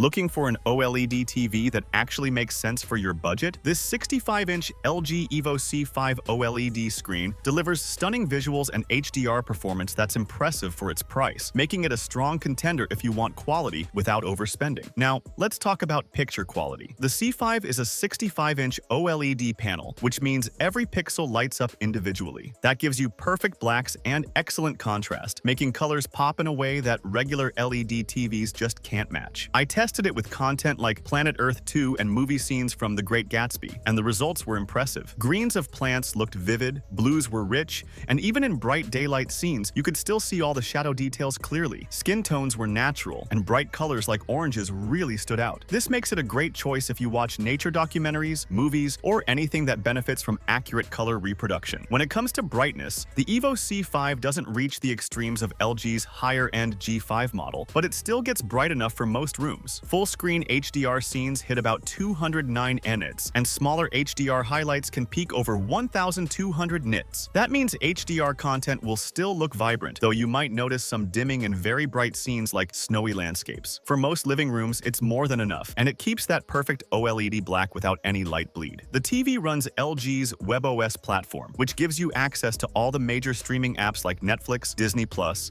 Looking for an OLED TV that actually makes sense for your budget? This 65-inch LG Evo C5 OLED screen delivers stunning visuals and HDR performance that's impressive for its price, making it a strong contender if you want quality without overspending. Now, let's talk about picture quality. The C5 is a 65-inch OLED panel, which means every pixel lights up individually. That gives you perfect blacks and excellent contrast, making colors pop in a way that regular LED TVs just can't match. I tested it with content like Planet Earth 2 and movie scenes from The Great Gatsby, and the results were impressive. Greens of plants looked vivid, blues were rich, and even in bright daylight scenes, you could still see all the shadow details clearly. Skin tones were natural, and bright colors like oranges really stood out. This makes it a great choice if you watch nature documentaries, movies, or anything that benefits from accurate color reproduction. When it comes to brightness, the Evo C5 doesn't reach the extremes of LG's higher-end G5 model, but it still gets bright enough for most rooms. Full-screen HDR scenes hit about 209 nits, and smaller HDR highlights can peak over 1,200 nits. That means HDR content will still look vibrant, though you might notice some dimming in very bright scenes like snowy landscapes. For most living rooms, it's more than enough, and it keeps that perfect OLED black without any light bleed. The TV runs LG's WebOS platform, which gives you access to all the major streaming apps like Netflix, Disney+,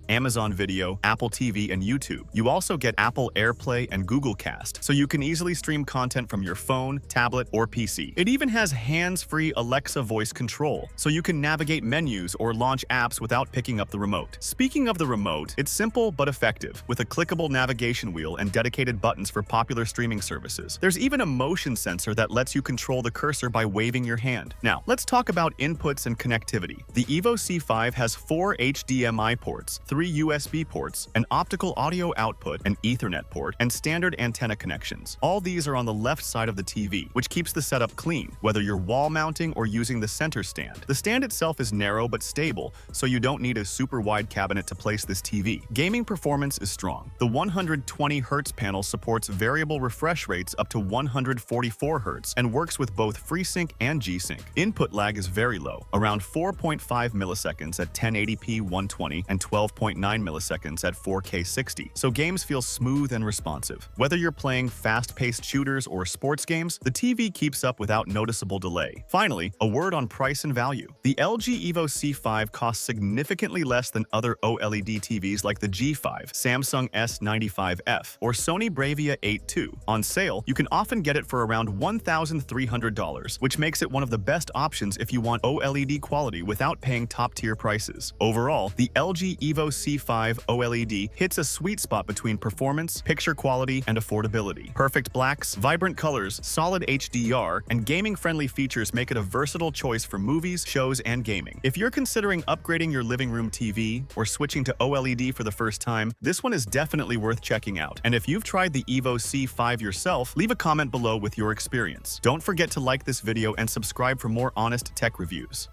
Amazon Video, Apple TV, and YouTube. You also get Apple AirPlay and Google Cast, so you can easily stream content from your phone, tablet, or PC. It even has hands-free Alexa voice control, so you can navigate menus or launch apps without picking up the remote. Speaking of the remote, it's simple but effective, with a clickable navigation wheel and dedicated buttons for popular streaming services. There's even a motion sensor that lets you control the cursor by waving your hand. Now, let's talk about inputs and connectivity. The Evo C5 has 4 HDMI ports, 3 USB ports, an optical audio output, an Ethernet port, and standard antenna connections. All these are on the left side of the TV, which keeps the setup clean, whether you're wall mounting or using the center stand. The stand itself is narrow but stable, so you don't need a super wide cabinet to place this TV. Gaming performance is strong. The 120Hz panel supports variable refresh rates up to 144Hz and works with both FreeSync and G-Sync. Input lag is very low, around 4.5 milliseconds at 1080p 120 and 12.9 milliseconds at 4K 60, so games feel smooth and responsive. Whether you're playing fast-paced shooters or sports games, the TV keeps up without noticeable delay. Finally, a word on price and value. The LG Evo C5 costs significantly less than other OLED TVs like the G5, Samsung S95F, or Sony Bravia 8 II. On sale, you can often get it for around $1,300, which makes it one of the best options if you want OLED quality without paying top-tier prices. Overall, the LG Evo C5 OLED hits a sweet spot between performance, picture quality, and affordability. Perfect blacks, vibrant colors, solid HDR, and gaming-friendly features make it a versatile choice for movies, shows, and gaming. If you're considering upgrading your living room TV or switching to OLED for the first time, this one is definitely worth checking out. And if you've tried the Evo C5 yourself, leave a comment below with your experience. Don't forget to like this video and subscribe for more honest tech reviews.